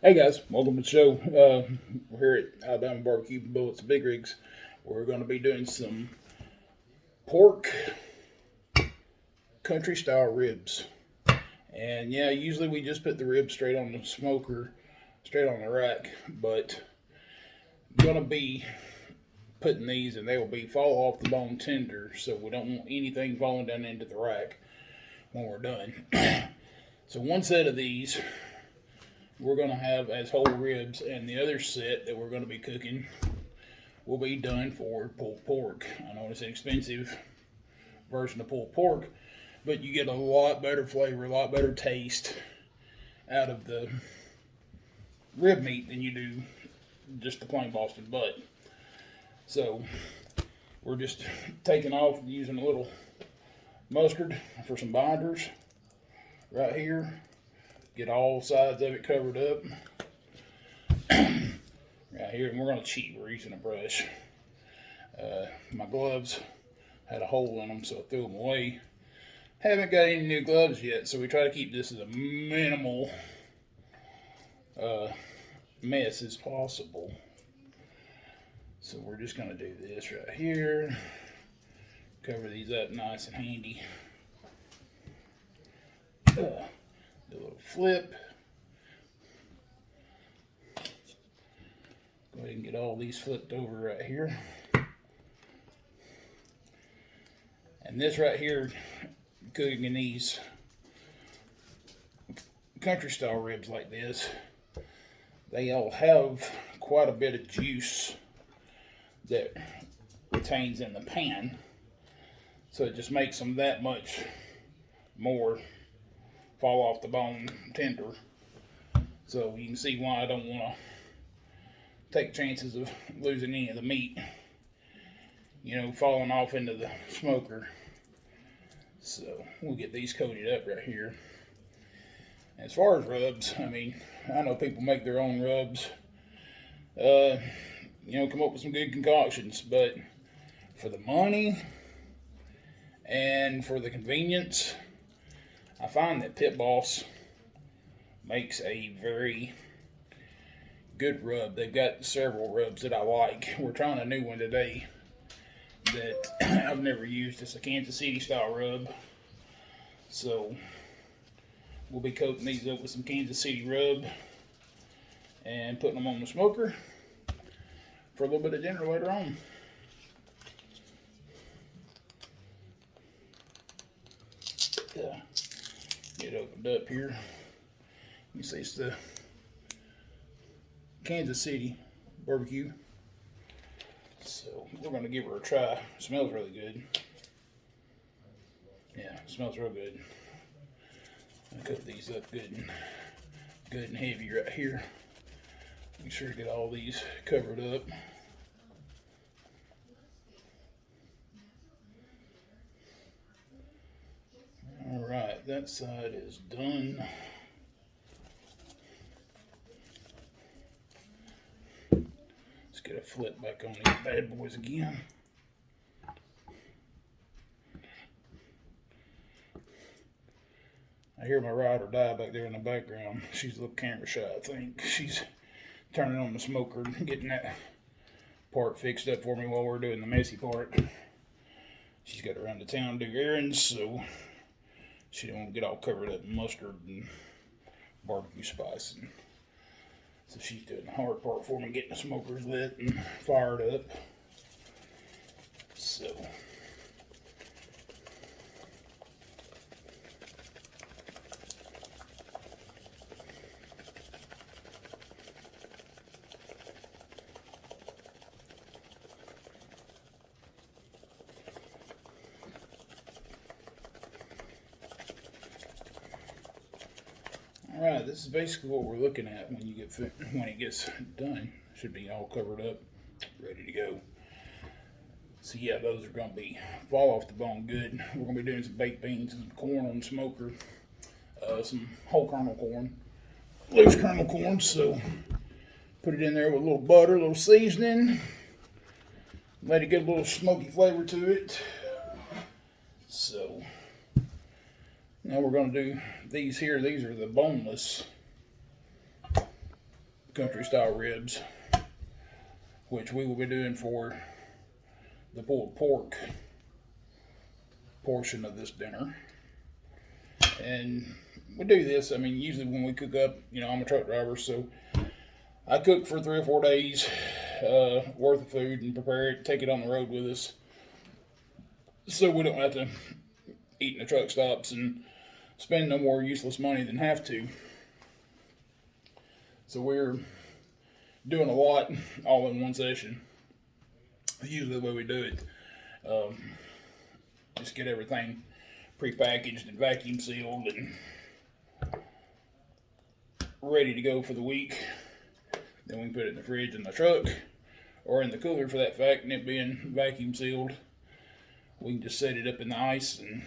Hey guys, welcome to the show. We're here at Alabama Barbecue Bullets Big Rigs. We're going to be doing some pork country style ribs. And yeah, usually we just put the ribs straight on the smoker, straight on the rack. But I'm going to be putting these, and they will be fall off the bone tender. So we don't want anything falling down into the rack when we're done. So one set of these we're going to have as whole ribs, and the other set that we're going to be cooking will be done for pulled pork. I know it's an expensive version of pulled pork, but you get a lot better flavor, a lot better taste out of the rib meat than you do just the plain Boston butt. So we're just taking off using a little mustard for some binders right here. Get all sides of it covered up. Right here, and we're going to cheat. We're using a brush. My gloves had a hole in them, so I threw them away. Haven't got any new gloves yet, so we try to keep this as a minimal mess as possible. So we're just going to do this right here. Cover these up nice and handy. Do a little flip. Go ahead and get all these flipped over right here. And this right here, cooking in these country style ribs like this, they all have quite a bit of juice that retains in the pan. So it just makes them that much more fall off the bone tender. So you can see why I don't want to take chances of losing any of the meat, falling off into the smoker. So we'll get these coated up right here. As far as rubs, I know people make their own rubs, come up with some good concoctions, but for the money and for the convenience, I find that pitboss makes a very good rub. They've got several rubs that I like. We're trying a new one today that I've never used. It's a Kansas City style rub. So we'll be coating these up with some Kansas City rub and putting them on the smoker for a little bit of dinner later on. Get opened up here. You see it's the Kansas City barbecue. So we're going to give her a try. It smells really good. Yeah, it smells real good. I'll cut these up good and heavy right here. Make sure to get all these covered up. Alright, that side is done. Let's get a flip back on these bad boys again. I hear my ride or die back there in the background. She's a little camera shy, I think. She's turning on the smoker and getting that part fixed up for me while we're doing the messy part. She's got to run to town to do errands, so she don't want to get all covered up in mustard and barbecue spice. And so she's doing the hard part for me, getting the smokers lit and fired up. So alright, this is basically what we're looking at when it gets done. Should be all covered up, ready to go. So yeah, those are going to be fall off the bone good. We're going to be doing some baked beans and some corn on the smoker, some whole kernel corn, loose kernel corn. So put it in there with a little butter, a little seasoning, let it get a little smoky flavor to it. So now we're going to do these here. These are the boneless country style ribs, which we will be doing for the pulled pork portion of this dinner. And we do this, I mean, usually when we cook up, you know, I'm a truck driver, so I cook for 3 or 4 days worth of food and prepare it, take it on the road with us, so we don't have to eat in the truck stops and spend no more useless money than have to. So we're doing a lot all in one session. Usually the way we do it, just get everything pre-packaged and vacuum sealed and ready to go for the week. Then we can put it in the fridge in the truck, or in the cooler for that fact, and it being vacuum sealed. We can just set it up in the ice and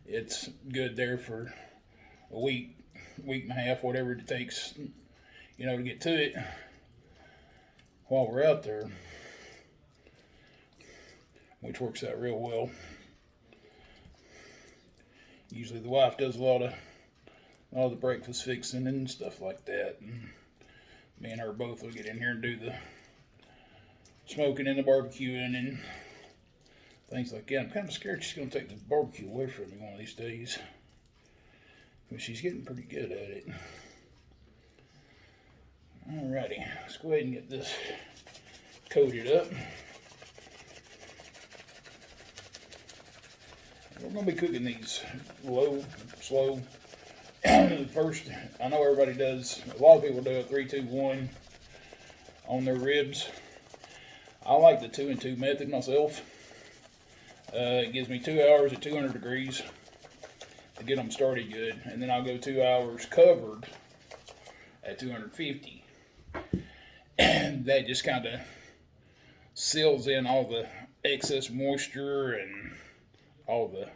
it's good there for a week, week and a half, whatever it takes, you know, to get to it while we're out there, which works out real well. Usually the wife does a lot of the breakfast fixing and stuff like that, and me and her both will get in here and do the smoking and the barbecuing and things like that. I'm kind of scared she's going to take the barbecue away from me one of these days, but she's getting pretty good at it. Alrighty, let's go ahead and get this coated up. We're going to be cooking these low, slow. First, I know everybody does, a lot of people do a 3-2-1 on their ribs. I like the 2 and 2 method myself. It gives me 2 hours at 200 degrees to get them started good, and then I'll go 2 hours covered at 250. And that just kind of seals in all the excess moisture and all the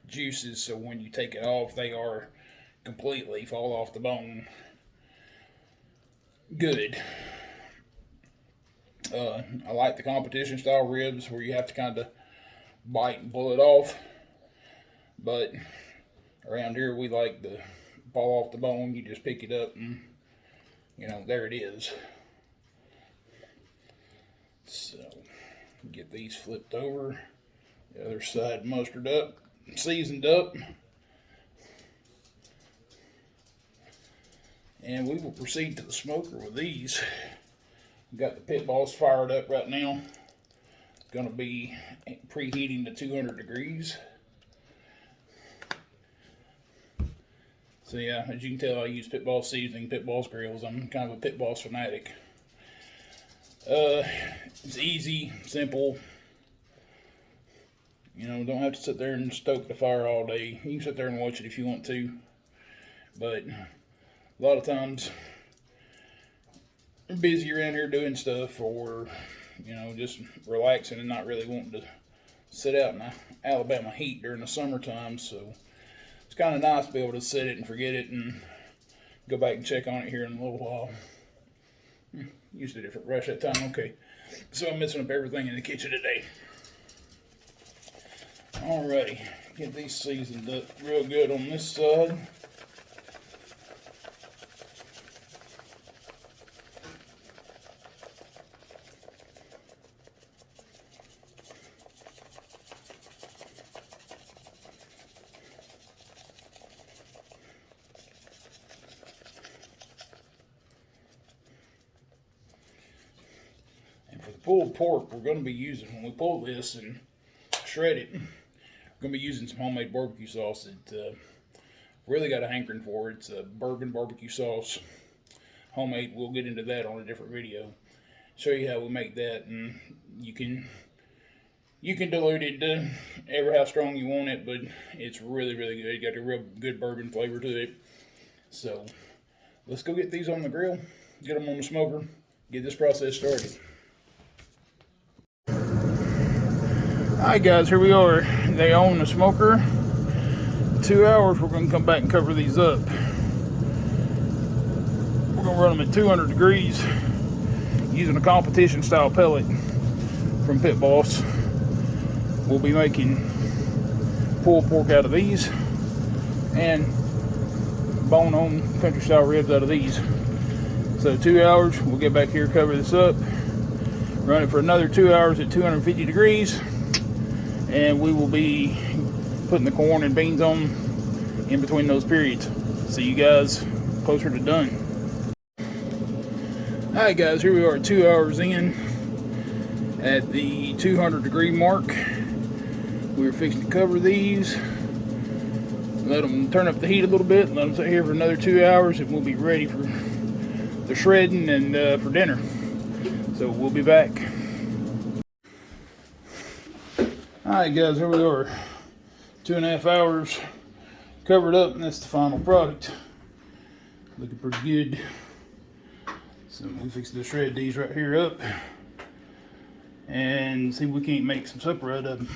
juices, so when you take it off, they are completely fall off the bone good. I like the competition style ribs where you have to kind of bite and pull it off, but around here we like the fall off the bone. You just pick it up and, you know, there it is. So get these flipped over, the other side mustered up, seasoned up, and we will proceed to the smoker with these. We've got the pitboss fired up right now. It's going to be preheating to 200 degrees. So yeah, as you can tell, I use pitboss seasoning, pitboss grills. I'm kind of a pitboss fanatic. It's easy, simple. You know, don't have to sit there and stoke the fire all day. You can sit there and watch it if you want to, but a lot of times I'm busy around here doing stuff, or, you know, just relaxing and not really wanting to sit out in the Alabama heat during the summertime. So it's kind of nice to be able to set it and forget it and go back and check on it here in a little while. Used a different brush that time. Okay, so I'm messing up everything in the kitchen today. Alrighty, get these seasoned up real good on this side. And for the pulled pork, we're going to be using, when we pull this and shred it, we're going to be using some homemade barbecue sauce that really got a hankering for. It's a bourbon barbecue sauce, homemade. We'll get into that on a different video. Show you how we make that, and you can dilute it to ever how strong you want it, but it's really, really good. It got a real good bourbon flavor to it. So let's go get these on the grill, get them on the smoker, get this process started. Alright guys, here we are. They own the smoker. 2 hours, we're going to come back and cover these up. We're going to run them at 200 degrees using a competition style pellet from Pitboss. We'll be making pulled pork out of these and bone-on country style ribs out of these. So 2 hours, we'll get back here, cover this up, run it for another 2 hours at 250 degrees, and we will be putting the corn and beans on in between those periods. See you guys closer to done. Alright guys, here we are 2 hours in at the 200 degree mark. We're fixing to cover these, let them turn up the heat a little bit, let them sit here for another 2 hours, and we'll be ready for the shredding and for dinner. So we'll be back. Alright guys, here we are, 2.5 hours covered up, and that's the final product. Looking pretty good. So we fixing to shred these right here up and see if we can't make some supper out of them.